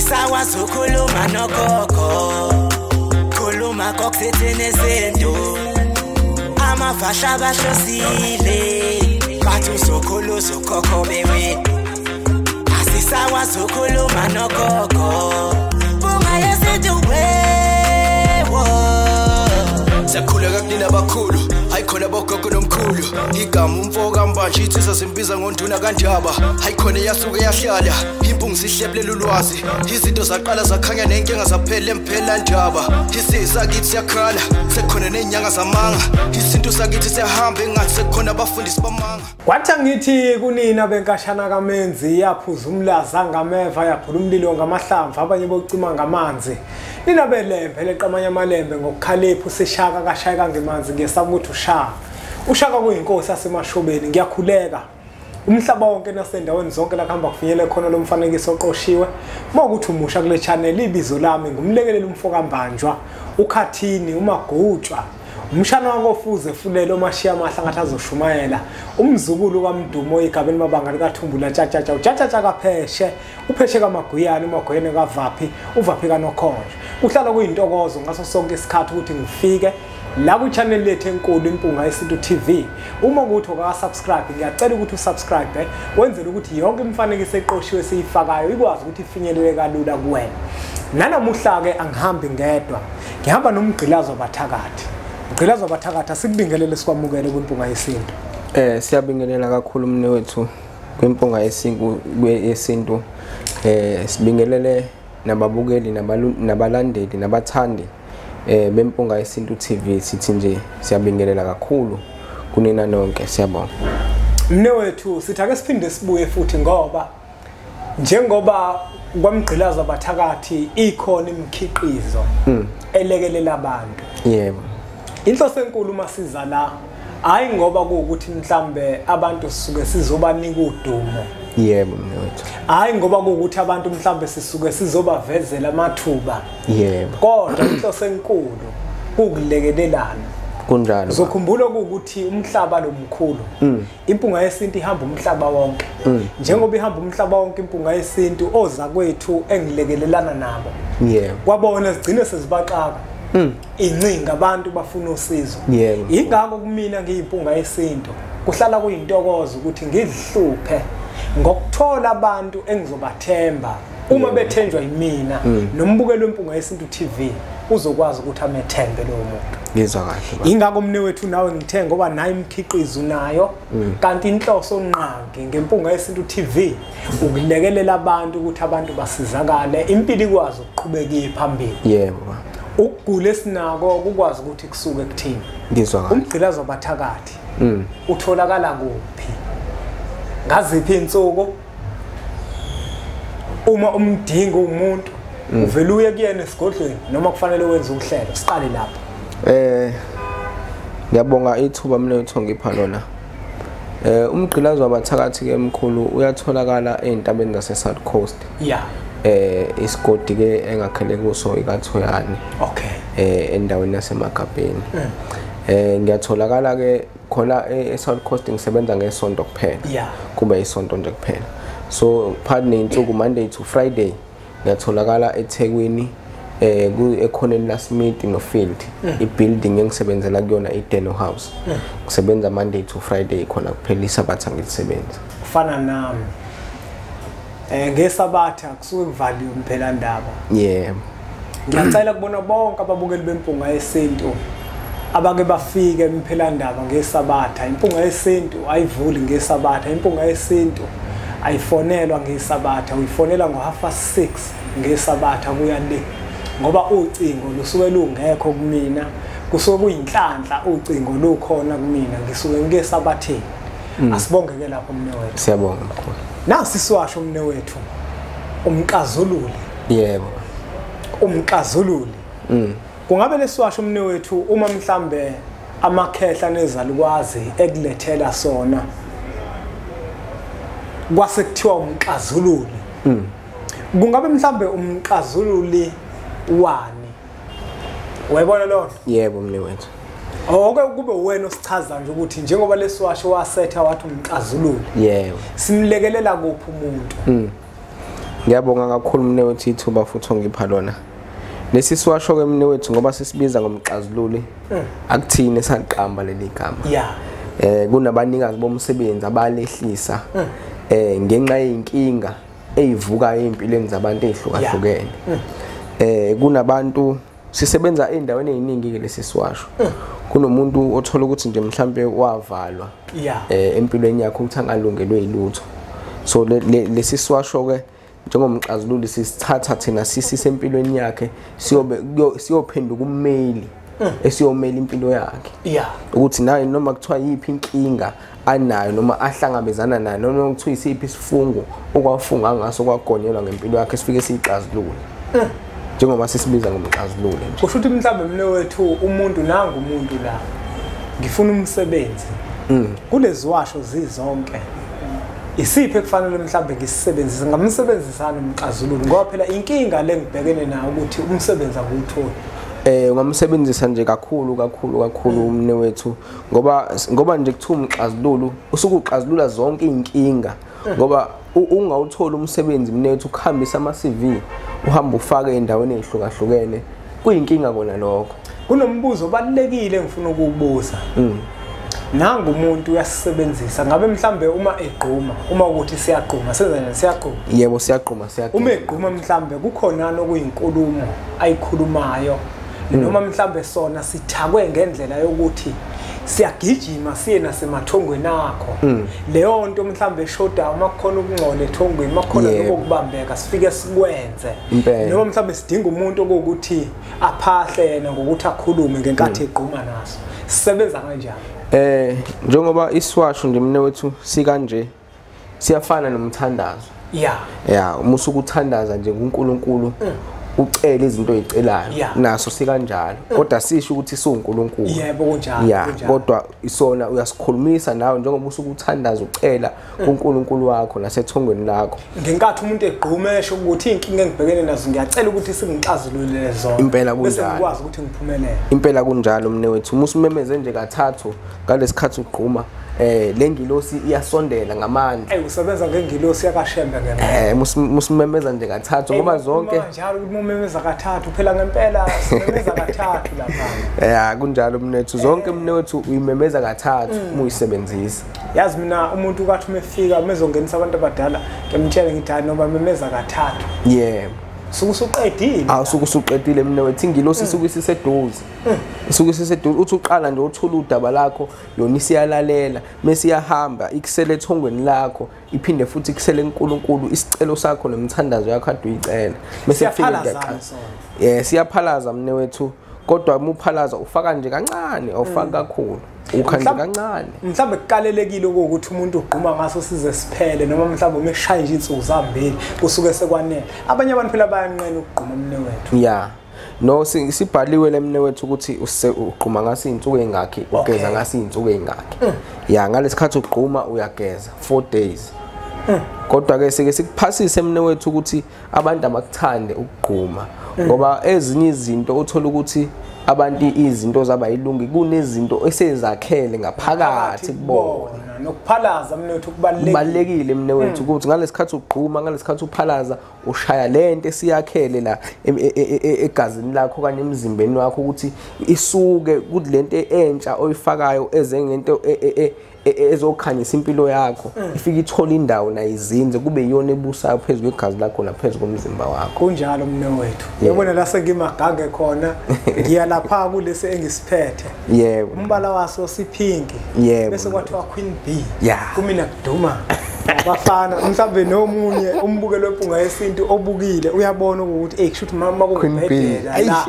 asisakwazi ukukhuluma nogogo khuluma kokusethi nezinto amavasha abahlosile bathi usokhuluza ugogo bewe asisakwazi ukukhuluma nogogo bungayesethi wewo Sakhuleka kunina abakhulu hayikhona bogogo nomkhulu igama umfoka mbanje ithisa simbiza ngonduna kanjaba hayikhona yasuke yahlala impungu sihlebelela ulwazi izinto zaqala zakhanya nenkinga zaphela emphela njaba isisa kithi siyakhala sekhona nenyanga zamanga izinto sakithi siyahamba engathi sekhona abafundisi bamanga kwathi ngithi kunina benkashana kaMenzi yaphuza umlaza ngameva yaphula umlilo ngamahlamvu abanye bocima ngamanzi nina belembe leqamanya amalembe ngokukhalipha useshaka kashayeka ngemanzi ngesabuthi ushaka kuyinkosi yasemashobeni ngiyakhuleka umhlaba wonke nasendaweni zonke la kuhamba kufinyele khona lo mfanekiso oqoshiwe mokuthi umusha kule channel ibizo lami ngumlekeleli umfoka mbanjwa ukhathini umagutshwa umshana wakofuze fulelo mashiya amahla ngathi azoshumayela umzukulu kaMdumo igabeni mabanga likaThumbula tshatatsha utshatsha kapheshe upheshe kaMaguyane uMaguyane kaVaphi uVaphi kaNokhonje uhlala kuyintokozo ngaso sonke isikhathi ukuthi ngifike la ku channel lethu enkulu impunga yesintu TV uma ukuthi aka-subscribe ngiyacela ukuthi usubscribe wenzele ukuthi yonke imfanekiso eqoshiwe siyifakayo ikwazi ukuthi ifinyelele kalula kuwena nanamuhla ke angihambi ngedwa ngihamba nomgqilazi Wabathakathi Kamgqilazi Wabathakathi asikubingelele sikwamukele kwimpunga yesintu siyabingelela kakhulu umne wethu kwimpunga yesintu sibingelele nababukeli nabalandeli nabathandi bempunga yesintu TV sithi nje siyabingelela kakhulu kunina nonke siyabonga mne wethu sithi ake siphinde sibuye futhi ngoba njengoba kwamgqilazi Wabathakathi ikhona imkhiqizo elekelela abantu yebo inhloso enkulu masiza la hayi ngoba kuukuthi mhlambe abantu sisuke sizobanika udumo yebo mnewethu hayi ngoba kuukuthi abantu mhlambe sisuke sizobavezela amathuba yebo kodwa inhloso enkulu ukulekelelana kunjalo uzokhumbula ukuthi umhlaba lo mkhulu impunga yesintu ihamba umhlaba wonke njengoba ihamba umhlaba wonke impunga yesintu oza kwethu engilekelelana nabo yebo kwabona sigcine sezibaqaka incinga abantu bafuna usizo yebo ingakho kumina ngiyimpunga yesintu kuhlala kuyintokozo ukuthi ngidhluphe ngokuthola abantu engizobathemba uma bethenjwa yimina nombukelo wempunga yesintu TV uzokwazi ukuthi amethembe lo muntu ngizwa kahle ingakho mne wethu nawe ngithe ngoba nayo imkhiqizo nayo kanti inhloso onqangi ngempunga yesintu TV ukulekelela abantu ukuthi abantu basizakale impilo ikwazi ukuqhubeka phambili yebo ukugula esinako ukwazi ukuthi kusuke kuthini ngizwa kahle umgqilazi Wabathakathi utholakala kuphi ngaziphi insuku uma umdingo umuntu uvela uye kuyena esigodlweni noma kufanele wenze uhlelo siqale lapho ngiyabonga ithuba mina wethu ngipha lona umgqilazi Wabathakathi ke emkhulu uyatholakala ezintabeni zase South Coast yeah isigodi ke engakhele kuso ikaThoyani okay endaweni yaseMagabheni ngiyatholakala ke khona eSouth Coast ngisebenza ngesonto kuphela yeah kuba isonto nje kuphela so phakathi neinsuku Monday to Friday ngiyatholakala eThekwini ekhoneni laSmith noField ibuilding engisebenzela kuyona iDeno House ngisebenza Monday to Friday khona kuphela isabatha ngilisebenza ufana nami ngesabatha kusuke kuvaliwe imphela ndaba yebo ngiyacela kubona bonke ababukeli bempunga yesintu abake bafike imphela ndaba ngesabatha impunga yesintu ayivuli ngesabatha impunga yesintu ayifonelwa ngesabatha uyifonela ngo6:30 ngesabatha kuya le ngoba ucingo lusuke lungekho kumina kusuke kuyinhlanhla ucingo lukhona kumina ngisuke ngesabatheni asibongeke lapho mne wethu siyabonga mkhulu nasi siwasho mne wethu umqazululi yebo umqazululi kungabe lesiwasho mne wethu uma mhlambe amakhehla nezalukwazi ekulethela sona kwase kuthiwa umqazululi kungabe mhlambe umqazululi wani wayibona lona yebo mne wethu oke kube wena osichaza nje ukuthi njengoba lesiwasho wasetha wathi umqazululi yebo simlekelela kuphi umuntu Ngiyabonga kakhulu mnewethu ithuba futhi ongipha lona. Lesi siwasho ke mnewethu ngoba sisibiza ngomxazululi. Akuthini esaqamba leli gama. Yeah. Kunabanikazi bomsebenzi abalehlisa ngenxa yinkinga eyivuka empilweni zabantu ezihlukahlukene. Kunabantu sisebenza endaweni eziningi ke lesi siwasho. Kunomuntu othola ukuthi nje mhlambe wavalwa empilweni yakhe ukuthi angalungelwe yilutho. So lesi siwasho ke njengomxazululi sisithatha thina sisempilweni yakhe siyophenduka ummeli esiyomela impilo yakhe. Ukuthi naye noma kuthiwa yiphi inkinga anayo noma ahlangabezana nayo noma kuthiwa isiphi isifungo okwafunga ngaso kwagonyelwa ngempilo yakhe sifike siyixazulule. Njengoba sisibiza ngomxazululi nje. Kusho ukuthi mhlawumbe mnewethu umuntu nanga umuntu la ngifuna umsebenzi. Kulezi washo zizonke. Isiphi ekufanele mhlawumbe ngisebenzise ngamsebenzisana umxazululi ngoba phela inkinga lengibhekene nayo ukuthi umsebenzi akuwutholi. Ungamsebenzisa nje kakhulu umnewethu ngoba nje kuthiwa umxazululu usukuxazulula zonke inkinga ngoba ungawuthola umsebenzi mnewethu ukuhambisa ama CV uhamba ufake endaweni ezihlukahlukene kuyinkinga kona lokho. Kunombuzo obalekile engifuna ukubuza. Nanga umuntu uyasebenzisa ngabe mhlambe uma egquma uma ukuthi siyagquma senza njani siyagquma. Yebo siyagquma. Uma egquma mhlambe kukhona nokuyinkulumo ayikhulumayo noma mhlambe sona sithakwe ngendlela yokuthi siyagijima siye nasemathongweni akho. Leyo nto mhlambe eshoda makukhona ukungcola ethongweni makukhona lokubambeka sifike sikwenze. Noma mhlambe sidinga umuntu okuthi aphahle yena ngokuthi akhulume ngenkathi egquma naso. Sisebenza kanjani? Njengoba isiwasho nje mnewethu sikanje siyafana nomthandazo. Umusuku uthandaza nje kuNkulunkulu ucela izinto ezicelayo naso sikanjalo kodwa sisho ukuthi siuNkulunkulu. Yebo kunjalo. Kodwa isona uyasikhulumisa nawe njengoba usuku uthandaza ucela kuNkulunkulu wakho nasethongweni lakho. Ngenkathi umuntu egquma esho ukuthi inkinga engibhekene nazo ngiyacela ukuthi singixazululele zona. Impela kunjalo. Bese ngikwazi ukuthi ngiphumelele. Impela kunjalo mnewethu. Musimemeze nje kathathu ngalesikhathi ugquma lengilosi iyasondela ngamandla. Usebenza ngengilosi yakashembe ngempela. Musimemeza nje kathathu ngoba zonke njalo ukuthi umemeza kathathu phela ngempela simemeza kathathu lapha. Kunjalo mnethu zonke mnewethu uyimemeza kathathu uyisebenzisa. Yazi mina umuntu kathi umefika mezongenisa abantu abadala ngimtshela ngithi noma memeza kathathu. Yebo. Sukusuqedile. Sukusuqedile mnewethu ingilosi sukusiseduze. Sukusiseduze uthi uqala nje uthola udaba lakho yona isiyalalela mase iyahamba ikusele ethongweni lakho iphinde futhi ikusele uNkulunkulu isicelo sakho nemthandazo yakho ade uyicela mase kufika siyaphalaza mnewethu kodwa umuphalaza ufaka nje kancane awufaki kakhulu. Ukhanje kancane. Mhlawumbe kukalelekile ukuthi umuntu ugquma ngaso size siphele noma mhlawumbe umeshaya nje insuku zambili kusuke sekwanele. Abanye abantu phela bayanqena ukugquma mnewethu. No sibhaliwe lemnewethu ukuthi ugquma ngasi insuku engakhi ugeza ngasi insuku engakhi. Ngalesikhathi ugquma uyageza 4 days. Kodwa ke sike sikuphasise mnewethu ukuthi abantu abakuthande ukugquma ngoba ezinye izinto uthola ukuthi abantu izinto zabayilungi kunezinto esezakhele ngaphakathi kubona nokuphalaza mnewethu kubalekile mnewethu ukuthi ngalesikhathi ugquma ngalesikhathi uphalaza ushaya lento esiyakhele la egazini lakho kanye emzimbeni wakho ukuthi isuke kuthi lento entsha oyifakayo ezengento ezokhanyisa impilo yakho ifika ithola indawo nayizinze kube iyona ebusayo phezulu kwegazi lakho naphezulu komzimba wakho. Kunjalo mnewethu. Uyabona la sengimagange khona ngiya lapha kulesi engisiphethe. Yebo. Umbala waso siphinki. Bese kwathiwa Queen B. Kumina kuduma. Abafana mhlawumbe nomunye umbukelo wempunga yesintu obukile uyabona ukuthi kushuthi mama kungibhedela la.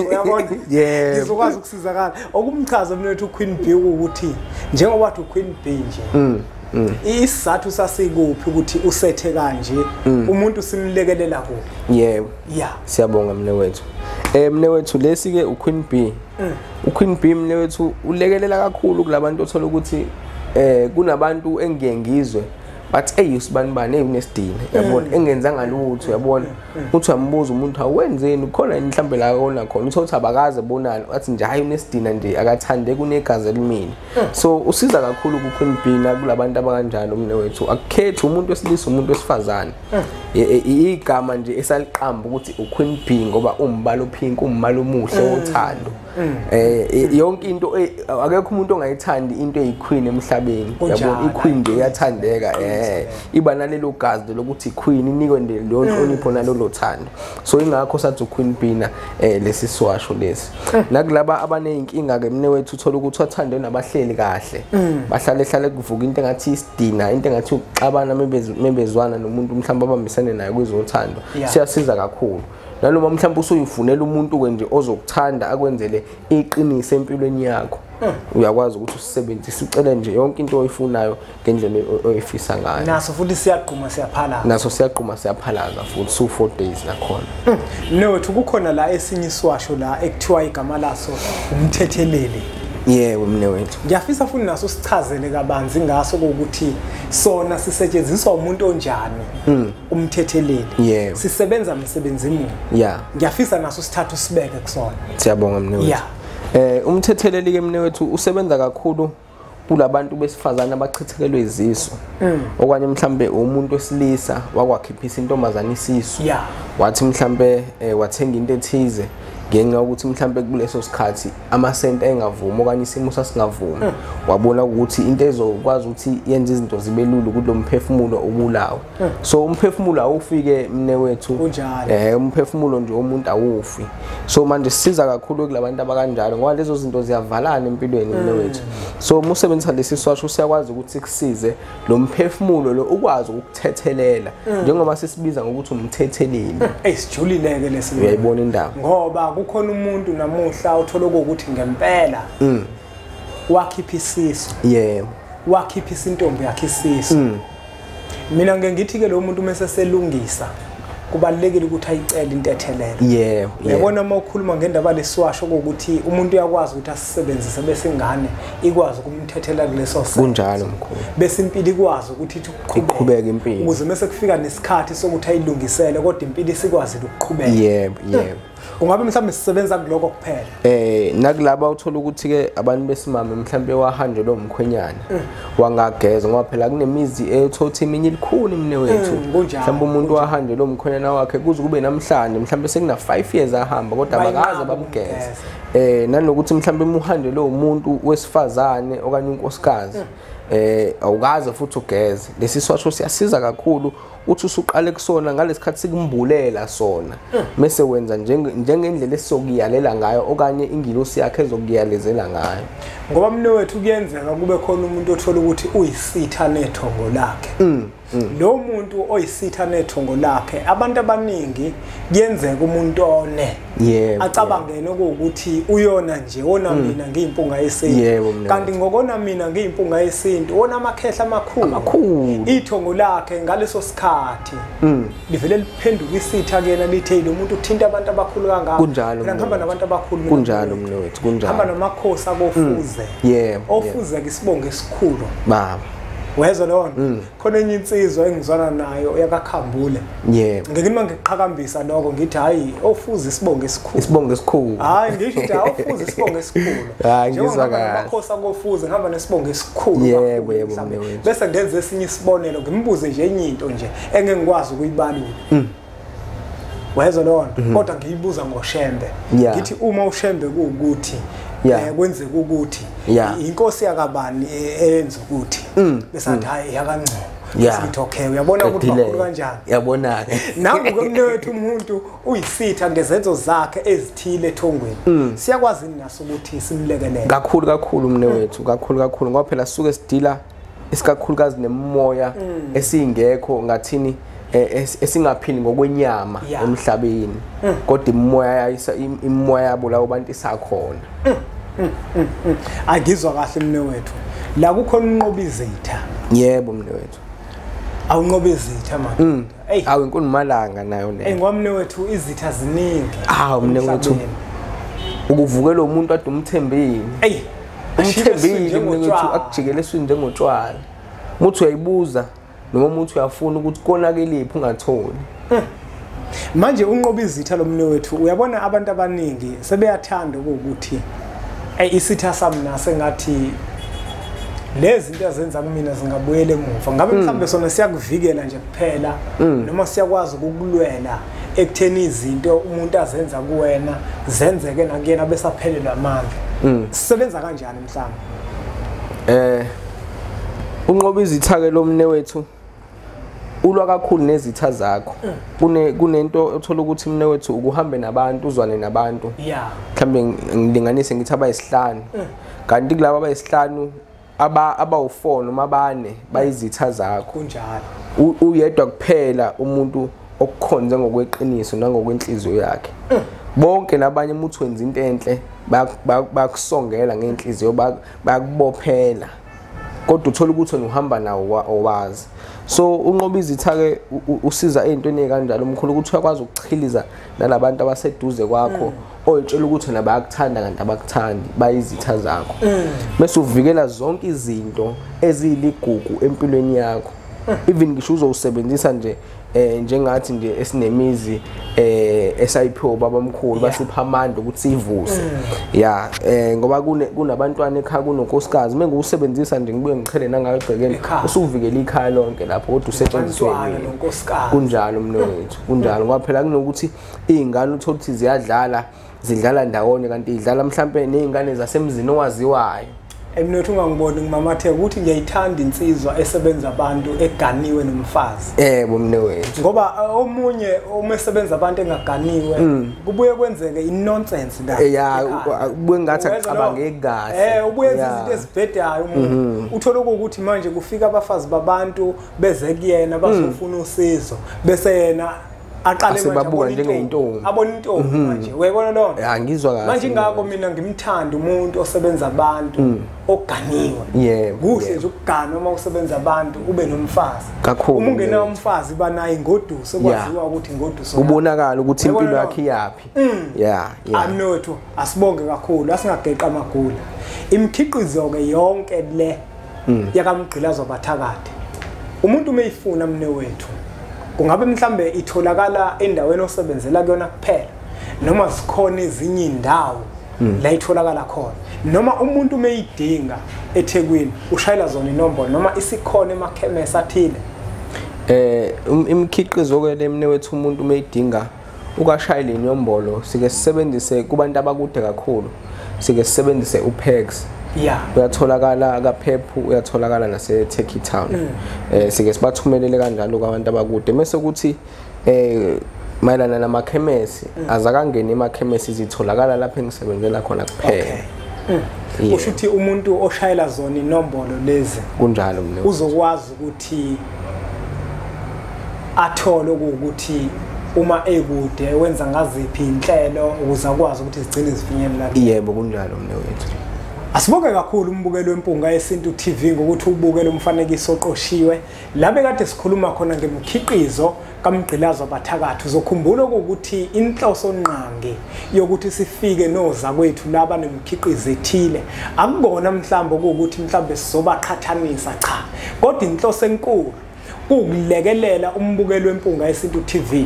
Uyabona? Ngizokwazi ukusizakala. Okumchaza mnewethu Queen B ukuthi njengoba wathi Queen B nje. Isizathu sasikuphi ukuthi usethe kanje umuntu simlekelela kuphi? Yebo. Siyabonga mnewethu. Mnewethu lesi ke uQueen B. uQueen B mnewethu ulekelela kakhulu kulabantu othola ukuthi kunabantu engiyengizwe bathi hey usibani eyinesidina yabona engenzanga lutho yabona uthi uyambuza umuntu awenzeni khona mhlambe la ona khona uthothi abakaze bonana wathi nje hayi unesidina nje akathande kunegazi elimini so usiza kakhulu kukhwinibhina kulabantu abakanjalo umne wethu akukhethi umuntu wesilisa umuntu wesifazane igama nje esaliqamba ukuthi ukhwinibhi ngoba umbalo pink umbalo omuhle wothando yonke into akekho umuntu ongayithandi into eyiqueen emhlabeni yabona iqueen nje iyathandeka iba nalelo gazi lokuthi iqueen inikwe leyo nhlonipho nalolo thando so ingakho sathi ukhwinibhina lesi siwasho lesi nakulaba abaneyinkinga ke mne wethu uthola ukuthi wathandwe nabahleli kahle bahlale kuvuka into engathi isidina into engathi uxabana mebezwana nomuntu mhlawumbe abambisene naye kwezothando siyasiza kakhulu naloma mhlawumbe usuyifunela umuntu ke nje ozokuthanda akwenzele iqiniso empilweni yakho uyakwazi ukuthi usebenzise ucele nje yonke into oyifunayo ngendlela oyifisa ngayo naso futhi siyaqhuma siyaphalaza futhi su 4 days nakhona nowethu kukhona la esinye iswasho la ekuthiwa igama laso umthetheleli yebo mne wethu ngiyafisa futhi naso sichazele kabanzi ngaso ukuthi sona sisetshenziswa umuntu onjani umthetheleli sisebenza umsebenzi muni ngiyafisa naso sithathu sibeke kusona siyabonga mne wethu umthetheleli ke mne wethu usebenza kakhulu kulabantu besifazana abachithekelwe izisu okwanye mhlambe umuntu wesilisa wakwakhiphisa intombazana isisu wathi mhlambe wathenga into ethize ngenxa ukuthi mhlambe kuleso sikhathi amasenta engavumi okanye isimo sasingavumi wabona ukuthi into ezokwazi ukuthi yenze izinto zibe lulu kulo mphefumulo obulawo so umphefumulo awufike mne wethu umphefumulo nje umuntu awufi so manje sisiza kakhulu kulabantu abakanjalo ngoba lezo zinto ziyavalana empilweni mne wethu so umusebenzisa lesi swasho usiyakwazi ukuthi kusize lo mphefumulo lo ukwazi ukuthethelela njengoba sisibiza ngokuthi umthetheleli sijulileke lesi uyayibona indaba ngoba kukhona umuntu namuhla uthola ukuthi ngempela wakhipha isisu wakhipha intombi yakhe isisu mina ngithi ke lo muntu mase selungisa kubalekile ukuthi ayicele intethelelo uyabona uma ukhuluma ngendaba leswasho ukuthi umuntu uyakwazi ukuthi asisebenzise bese ingane ikwazi ukumthethela kuleso senzo kunjalo mkhulu bese impilo ikwazi ukuthi iqhubeke impilo ukuze mase kufika nesikhathi sokuthi ayilungisele kodwa impilo isikwazi ukuqhubeka ungabe mhlawumbe sisebenza kuloko kuphela nakulaba uthola ukuthi ke abantu besimame mhlawumbe wahanjwe lo mkhwenyana wangageza ngoba phela kunemizi ethothi iminye ilikhulu mne wethu mhlawumbe umuntu wahanjwe lo mkhwenyana wakhe kuze kube namhlanje mhlawumbe sekuna 5 years ahamba kodwa abakaze babugeza nanokuthi mhlawumbe umuhanjwe lo umuntu wesifazane okanye unkosikazi awukaze futhi ugeze lesi swasho siyasiza kakhulu uthi usuqale kusona ngalesikhathi sikumbulela sona bese wenza njengendlela esizokuyalela ngayo okanye ingilosi yakhe ezokuyalezela ngayo ngoba mne wethu kuyenzeka kube khona umuntu othola ukuthi uyisitha nethongo lakhe lo muntu oyisitha nethongo lakhe abantu abaningi kuyenzeka umuntu one acabangene ukuthi uyona nje wona mina ngiyimpunga yesintu kanti ngokona mina ngiyimpunga yesintu wona amakhehla amakhulu ithongo lakhe ngaleso sikhathi livele liphenduka isitha kena lithi lo muntu uthinta abantu abakhulu kangaka kunjalo ngihamba nabantu abakhulu kunjalo mne wethu kunjalo hamba namakhosi akofuze ofuze ke sibonge esikhulu baba wezwa lona khona enye insizwa engizwana nayo yakakhambule ngeke nima ngiqhakambisa lokho ngithi hayi ofuze isibonge esikhulu hayi ngisho ukuthi ofuze isibonge esikhulu hayi ngizwa kahle amakhosi akofuze ngihamba nesibonge esikhulu yebo bese ngenze esinye isibonelo ngimbuze nje enye into nje engeke ngikwazi ukuyibalula wezwa lona kodwa ngiyibuza ngoshembe ngithi uma ushembe kuukuthi kwenzeka ukuthi inkosi yakabani eyenza ukuthi besathi hayi yakangcono sithi okay uyabona ukuthi bakhulu kanjani yabona ke nangu komnethu umuntu uyisitha ngezenzo zakhe ezithile ethongweni siyakwazi naso ukuthi simlekelele kakhulu mne wethu kakhulu ngoba phela sisuke sidila isikakhulukazi nemoya esingekho ngathini esingaphili ngokwenyama emhlabeni kodwa imoya yabo lawo bantu isakhona agizwa kahle mne wethu la kukhona unqoba izitha yebo mne wethu awunqoba izitha manje awu inkulu malanga nayo le ngoba mne wethu izitha ziningi mne wethu ukuvukela umuntu ade umthembile umthembile mne wethu akujikele eswini njengotshwala muthi uyayibuza noma umuntu uyafuna ukuthi konakeliphi ungatholi. Manje unqoba izitha lomnewethu uyabona abantu abaningi sebeyathanda ukuthi isitha sami nase ngathi lezi zinto ezenza kumina zingabuyela emuva ngabe mhlambe sona siyakuvikela nje kuphela noma siyakwazi ukukulwela ekutheni izinto umuntu azenza kuwena zenzeke nakuyena bese aphelelwa amandla. Sisebenza kanjani mhlambe? Unqoba izitha ke lomnewethu ulwa kakhulu nezitha zakho. Kunento othola ukuthi umnewethu ukuhambe nabantu uzwane nabantu. Mhlambe ngilinganise ngithi abayisihlanu. Kanti kulabo abayisihlanu abawu4 noma 4 bayizitha zakho. Kunjalo. Uyedwa kuphela umuntu okukhonze ngokweqiniso nangokwenhliziyo yakhe. Bonke labanye umuntu wenza into enhle bakusongela ngenhliziyo bakubophela. Kodwa uthola ukuthi uhamba nawo owazi. So unqoba izitha ke usiza ezintweni ezikanjalo umkhulu ukuthi uyakwazi ukuchiliza nalabantu abaseduze kwakho oyitshela ukuthi nabayakuthanda kanti abakuthandi bayizitha zakho. Bese uvikela zonke izinto eziligugu empilweni yakho. Even ngisho uzowusebenzisa nje njengathi nje esinemizi esayiphiwa babamkhulu basipha amandla ukuthi sivuse. Ngoba kunabantwana ekhaya kunonkosikazi mengiwusebenzisa nje ngibuye ngichele nangagcekeni usuvikela ikhaya lonke lapho kodwa usetshenziswe kunjalo mnewethu kunjalo ngoba phela kunokuthi izingane uthola ukuthi zidlala ndawonye kanti idlala mhlambe nezingane zasemzini owaziwayo. Emnotho ungangiboni ngimamatheka ukuthi ngiyayithanda insizwa esebenza abantu eganiwe nomfazi. Mnewethu. Ngoba omunye uma esebenza abantu engaganiwe kubuye kwenzeke inonsense la. Kubuye ngathi acabange kahle. Ubuye izinto ezibhedayo umuntu. Uthola ukuthi manje kufika abafazi babantu beze kuyena bazofuna usizo bese yena aqale manje njengeyintombi abona intombi manje uyabona lona ngizwa kahle manje ngakho mina ngimthanda umuntu osebenza abantu oganiwe kuhle nje ukugana uma usebenza abantu ube nomfazi uma ungena umfazi banayi ngoduso kwaziwa ukuthi ngoduso ubonakala ukuthi impilo yakhe iyapi amnotho asibonge kakhulu asingageqa amagula imkhiqizo ke yonke le yakamgqilazi Wabathakathi umuntu umeyifuna mnewethu kungabe mhlambe itholakala endaweni osebenzela kuyona kuphela noma zikhona ezinye indawo la itholakala khona noma umuntu umeyidinga eThekwini ushayela zona inombolo noma isikhona emakhemesi athile imkhiqizo ke lemnewethu umuntu umeyidinga ukashayela inombolo sike sisebenzise kubantu abakude kakhulu sike sisebenzise uPex uyatholakala kaPhephu uyatholakala nase Turkey Town sike sibathumelele kanjalo kwabantu abakude mase ukuthi mayelana namakhemesi azakangena emakhemesi izitholakala lapha engisebenzela khona kuphela usho ukuthi umuntu oshayela zona inombolo lezi kunjalo mnewethu uzokwazi ukuthi athole ukuthi uma ekude wenza ngaziphi inhlelo ukuze akwazi ukuthi zigcine zifinyelela yebo kunjalo mnewethu. Asibonge kakhulu umbukelo wempunga yesintu TV ngokuthi ubukele umfanekiso oqoshiwe labe kade sikhuluma khona ngemkhiqizo Kamgqilazi Wabathakathi uzokhumbula ukuthi inhloso nqangi yokuthi sifike noza kwethu laba nemkhiqizo ethile akubona mhlamba ukuthi mhlambe sizobaqhathanisa cha kodwa inhloso enkulu ukulekelela umbukelo wempunga yesintu TV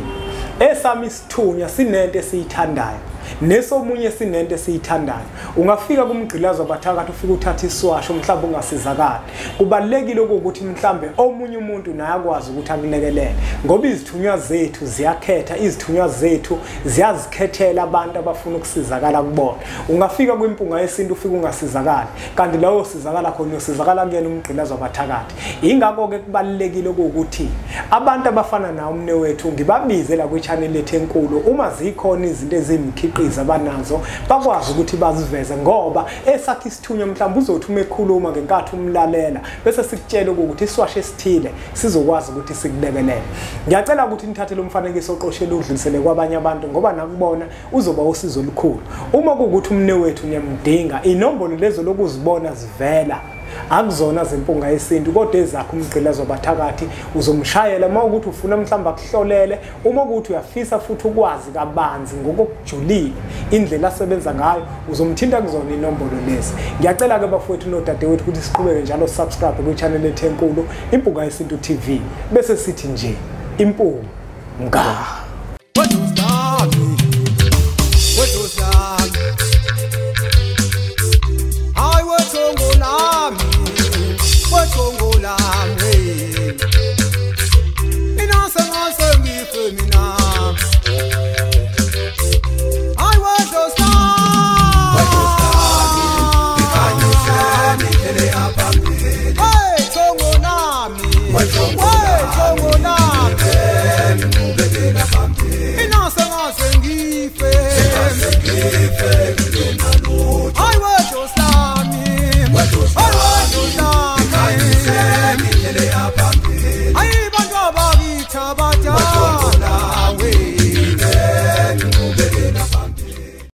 esami isithunya sinento esiyithandayo nesomunye sinento esiyithandayo ungafika kumgqilazi Wabathakathi ufika uthatha iswasho mhlawumbe ungasizakala kubalekile ukuthi mhlawumbe omunye umuntu naye akwazi ukuthi akulekelele ngoba izithunywa zethu ziyakhetha izithunywa zethu ziyazikhethela abantu abafuna ukusizakala kubona ungafika kwimpunga yesintu ufika ungasizakala kanti lawo usizakala khona uyosizakala kuyena umgqilazi Wabathakathi ingakho ke kubalekile ukuthi abantu abafana nawo umnewethu ngibabize la kwi-channel ethu enkulu uma zikhona izinto ezimkhiqizo abanazo bakwazi ukuthi baziveze ngoba esakhi isithunywa mhlawumbe uzothi uma ekhuluma ngenkathi umlalela bese sikutshela ukuthi iswasho esithile sizokwazi ukuthi sikulekelele ngiyacela ukuthi nithathe lo mfanekiso oqoshela udlulisele kwabanye abantu ngoba nakubona uzoba usizo olukhulu uma kuukuthi umnewethu niyamdinga inombolo lezo lokuzibona zivela akuzona zempunga yesintu kodwa ezakho umgqilazi wabathakathi uzomshayela uma ukuthi ufuna mhlamba akuhlolele uma ukuthi uyafisa futhi ukwazi kabanzi ngokujulile indlela asebenza ngayo uzomthinta kuzona inombolo lezi ngiyacela ke bafowethu nodadewethu ukuthi siqhubeke njalo subscribe kwi-channel ethu enkulu Impunga Yesintu TV bese sithi nje impunga Inasa ngase ngife